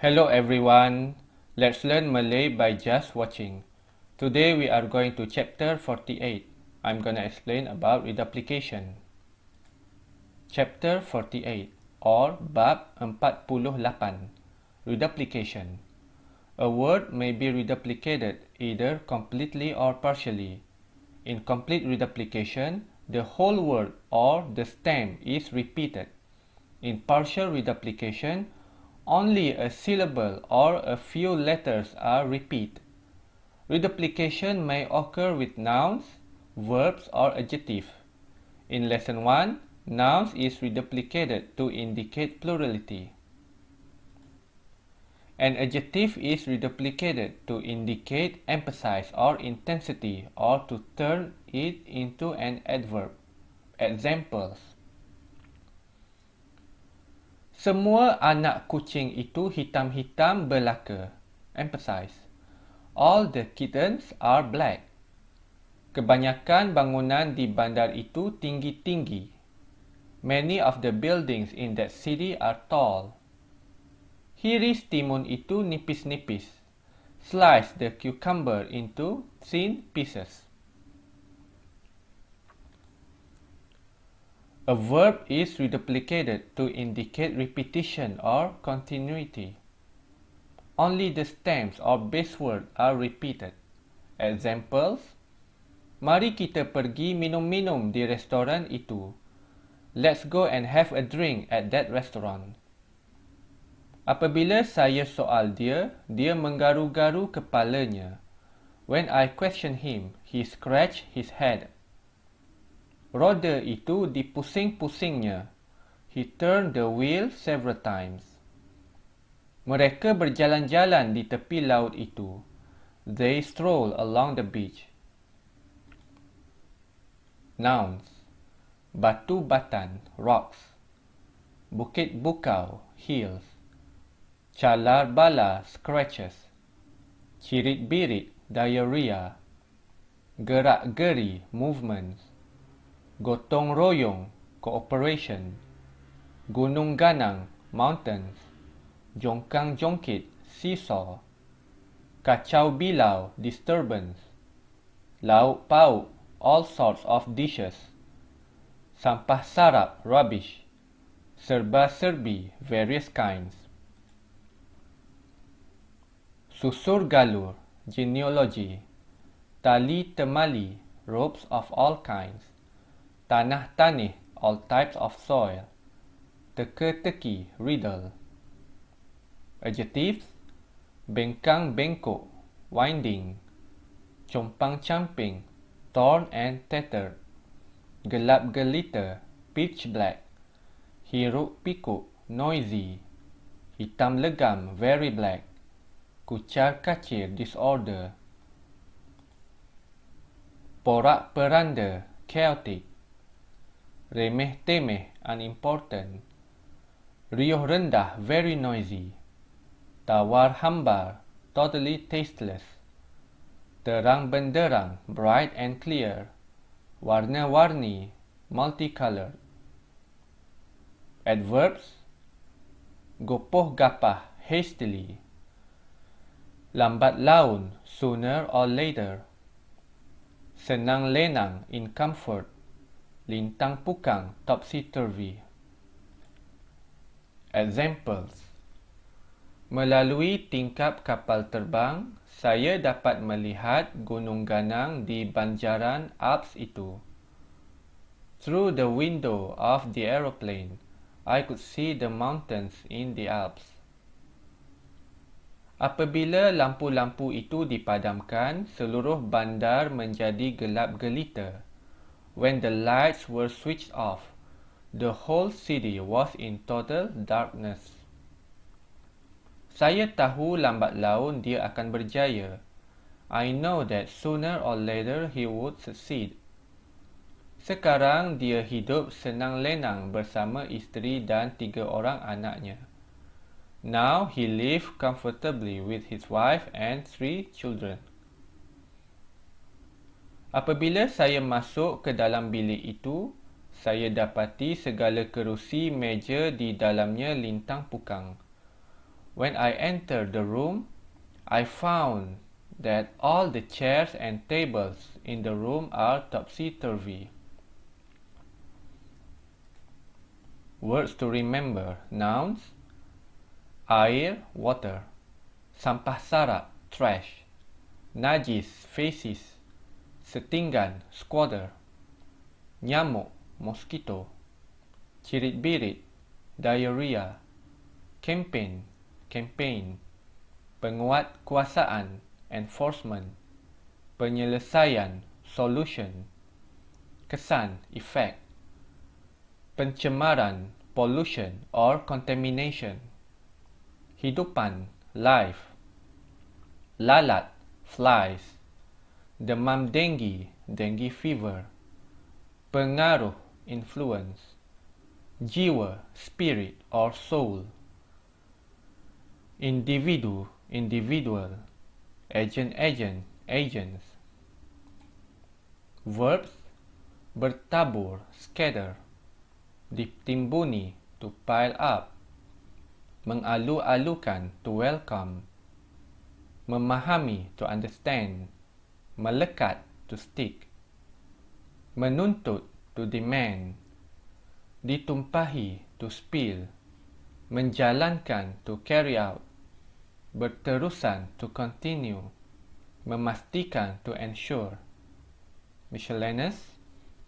Hello everyone, let's learn Malay by just watching. Today we are going to chapter 48. I'm gonna explain about reduplication. Chapter 48 or Bab 48, Reduplication. A word may be reduplicated either completely or partially. In complete reduplication, the whole word or the stem is repeated. In partial reduplication, only a syllable or a few letters are repeated. Reduplication may occur with nouns, verbs or adjectives. In lesson 1, nouns is reduplicated to indicate plurality. An adjective is reduplicated to indicate emphasis or intensity or to turn it into an adverb. Examples: semua anak kucing itu hitam-hitam belaka. Emphasize. All the kittens are black. Kebanyakan bangunan di bandar itu tinggi-tinggi. Many of the buildings in that city are tall. Hiris timun itu nipis-nipis. Slice the cucumber into thin pieces. A verb is reduplicated to indicate repetition or continuity. Only the stems or base word are repeated. Examples: mari kita pergi minum-minum di restoran itu. Let's go and have a drink at that restaurant. Apabila saya soal dia, dia menggaru-garu kepalanya. When I question him, he scratched his head. Roda itu dipusing-pusingnya. He turned the wheel several times. Mereka berjalan-jalan di tepi laut itu. They stroll along the beach. Nouns: Batu Batan, rocks. Bukit Bukau, hills. Calar bala, scratches. Cirit-birit, diarrhea. Gerak-geri, movements. Gotong royong, cooperation. Gunung ganang, mountains. Jongkang-jongkit, seesaw. Kacau bilau, disturbance. Lauk pauk, all sorts of dishes. Sampah sarap, rubbish. Serba-serbi, various kinds. Susur galur, genealogy. Tali temali, ropes of all kinds. Tanah tanih, all types of soil. Teka-teki, riddle. Adjectives: bengkang bengkok, winding. Compang camping, torn and tattered. Gelap gelita, pitch black. Hiruk pikuk, noisy. Hitam legam, very black. Kucar kacir, disorder. Porak peranda, chaotic. Remeh temeh, unimportant. Riuh rendah, very noisy. Tawar hambar, totally tasteless. Terang benderang, bright and clear. Warna-warni, multicolored. Adverbs: gopoh gapah, hastily. Lambat laun, sooner or later. Senang lenang, in comfort. Lintang pukang, topsy-turvy. Examples: melalui tingkap kapal terbang, saya dapat melihat gunung ganang di banjaran Alps itu. Through the window of the aeroplane, I could see the mountains in the Alps. Apabila lampu-lampu itu dipadamkan, seluruh bandar menjadi gelap gelita. When the lights were switched off, the whole city was in total darkness. Saya tahu lambat laun dia akan berjaya. I know that sooner or later he would succeed. Sekarang dia hidup senang lenang bersama isteri dan 3 orang anaknya. Now he lives comfortably with his wife and 3 children. Apabila saya masuk ke dalam bilik itu, saya dapati segala kerusi meja di dalamnya lintang pukang. When I entered the room, I found that all the chairs and tables in the room are topsy-turvy. Words to remember. Nouns: air, water. Sampah sarap, trash. Najis, feces. Setinggan, squatter. Nyamuk, mosquito. Cirit-birit, diarrhea. Campaign, campaign. Penguatkuasaan, enforcement. Penyelesaian, solution. Kesan, effect. Pencemaran, pollution or contamination. Hidupan, life. Lalat, flies. Demam denggi, dengue fever. Pengaruh, influence. Jiwa, spirit or soul. Individu, individual. Agent, agents. Verbs: bertabur, scatter. Ditimbuni, to pile up. Mengalu-alukan, to welcome. Memahami, to understand. Melekat, to stick. Menuntut, to demand. Ditumpahi, to spill. Menjalankan, to carry out. Berterusan, to continue. Memastikan, to ensure. Miscellaneous: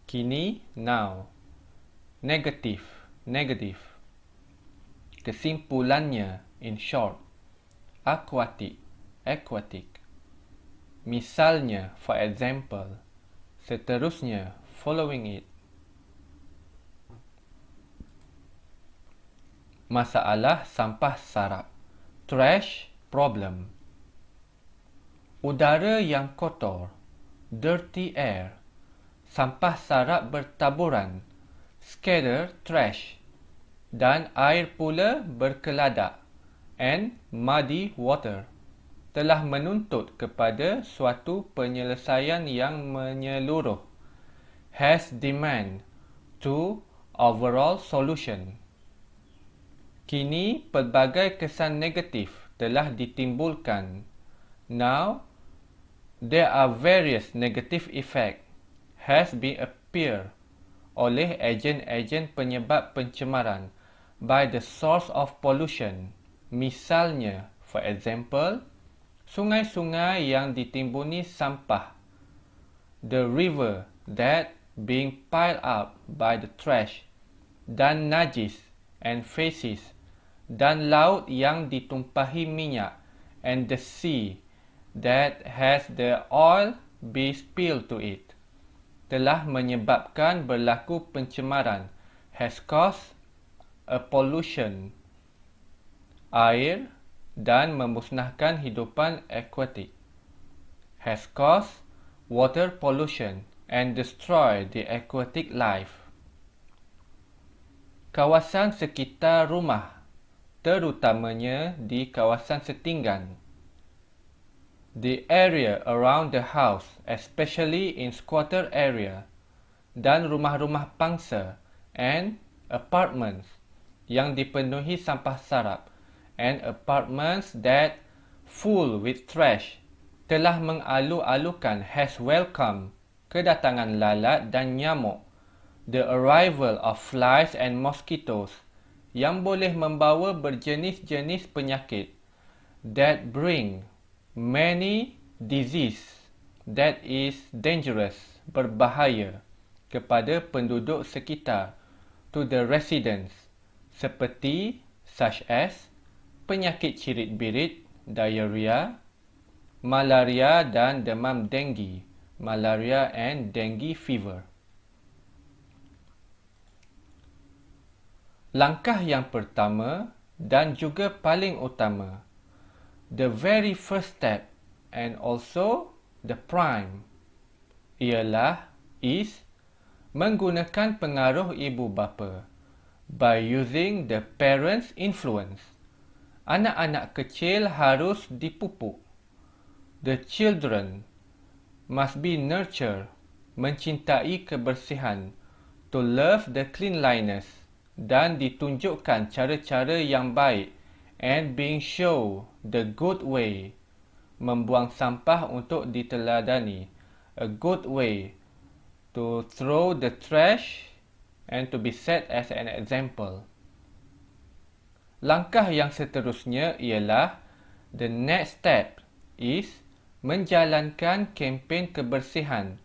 kini, now. Negative, negative. Kesimpulannya, in short. Aquatic, aquatic. Misalnya, for example. Seterusnya, following it. Masalah sampah sarap. Trash, problem. Udara yang kotor, dirty air. Sampah sarap bertaburan, scatter, trash. Dan air pula berkeladak, and muddy water. Telah menuntut kepada suatu penyelesaian yang menyeluruh. Has demand to overall solution. Kini pelbagai kesan negatif telah ditimbulkan. Now, there are various negative effects has been appear oleh ejen-ejen penyebab pencemaran by the source of pollution. Misalnya, for example, sungai-sungai yang ditimbuni sampah. The river that being piled up by the trash. Dan najis and feces. Dan laut yang ditumpahi minyak, and the sea that has the oil be spilled to it, telah menyebabkan berlaku pencemaran, has caused a pollution, air, dan memusnahkan hidupan aquatic, has caused water pollution and destroyed the aquatic life. Kawasan sekitar rumah, terutamanya di kawasan setinggan. The area around the house, especially in squatter area, dan rumah-rumah pangsa and apartments yang dipenuhi sampah sarap, and apartments that full with trash, telah mengalu-alukan, has welcomed kedatangan lalat dan nyamuk, the arrival of flies and mosquitoes, yang boleh membawa berjenis-jenis penyakit, that bring many disease, that is dangerous, berbahaya, kepada penduduk sekitar, to the residents, seperti, such as, penyakit cirit-birit, diarrhea, malaria dan demam denggi, malaria and dengue fever. Langkah yang pertama dan juga paling utama, the very first step and also the prime, is menggunakan pengaruh ibu bapa, by using the parents' influence. Anak-anak kecil harus dipupuk. The children must be nurtured, mencintai kebersihan, to love the cleanliness, dan ditunjukkan cara-cara yang baik, and being shown the good way. Membuang sampah untuk diteladani. A good way to throw the trash and to be set as an example. Langkah yang seterusnya ialah the next step is menjalankan kempen kebersihan,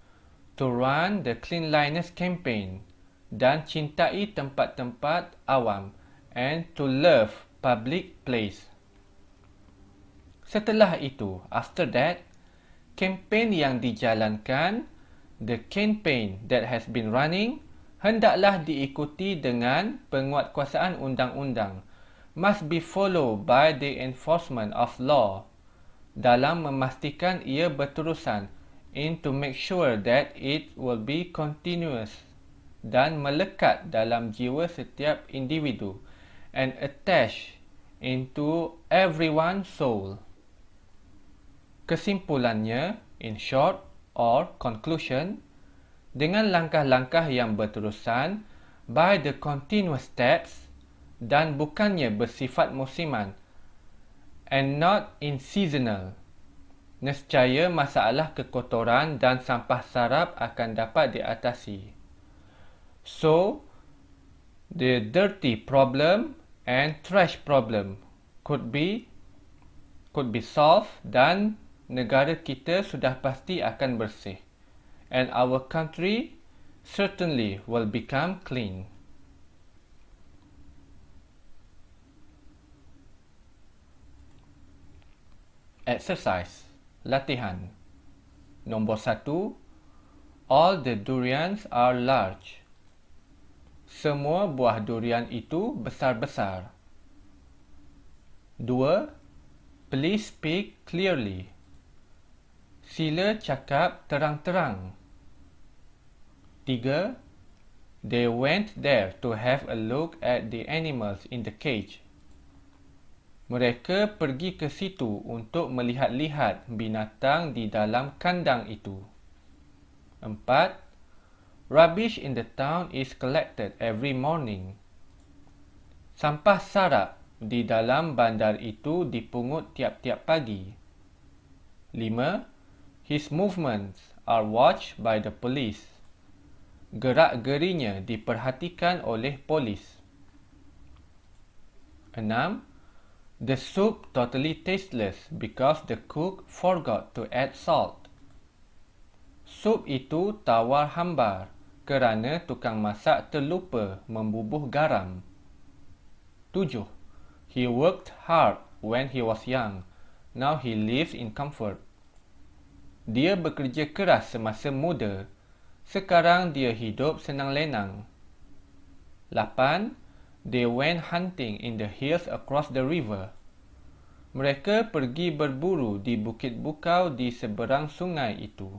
to run the cleanliness campaign, dan cintai tempat-tempat awam, and to love public place. Setelah itu, after that, kempen yang dijalankan, the campaign that has been running, hendaklah diikuti dengan penguatkuasaan undang-undang, must be followed by the enforcement of law, dalam memastikan ia berterusan, in to make sure that it will be continuous dan melekat dalam jiwa setiap individu and attach into everyone's soul. Kesimpulannya, in short or conclusion, dengan langkah-langkah yang berterusan by the continuous steps dan bukannya bersifat musiman and not in seasonal, nescaya masalah kekotoran dan sampah sarap akan dapat diatasi. So, the dirty problem and trash problem could be solved dan negara kita sudah pasti akan bersih. And our country certainly will become clean. Exercise. Latihan. Nombor 1. All the durians are large. Semua buah durian itu besar-besar. 2. Please speak clearly. Sila cakap terang-terang. 3. They went there to have a look at the animals in the cage. Mereka pergi ke situ untuk melihat-lihat binatang di dalam kandang itu. 4. Rubbish in the town is collected every morning. Sampah sarap di dalam bandar itu dipungut tiap-tiap pagi. 5. His movements are watched by the police. Gerak-gerinya diperhatikan oleh polis. 6. The soup totally tasteless because the cook forgot to add salt. Sup itu tawar hambar kerana tukang masak terlupa membubuh garam. 7. He worked hard when he was young. Now he lives in comfort. Dia bekerja keras semasa muda. Sekarang dia hidup senang-lenang. 8. They went hunting in the hills across the river. Mereka pergi berburu di bukit bukau di seberang sungai itu.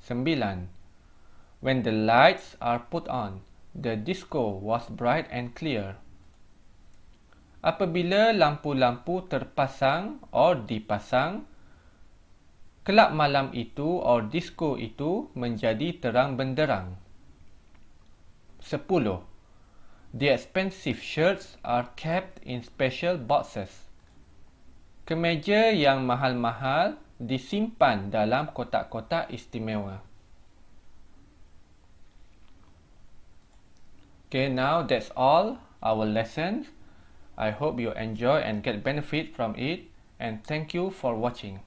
9. When the lights are put on, the disco was bright and clear. Apabila lampu-lampu terpasang or dipasang, kelab malam itu or disco itu menjadi terang benderang. 10. The expensive shirts are kept in special boxes. Kemeja yang mahal-mahal disimpan dalam kotak-kotak istimewa. Okay, now that's all our lessons. I hope you enjoy and get benefit from it, and thank you for watching.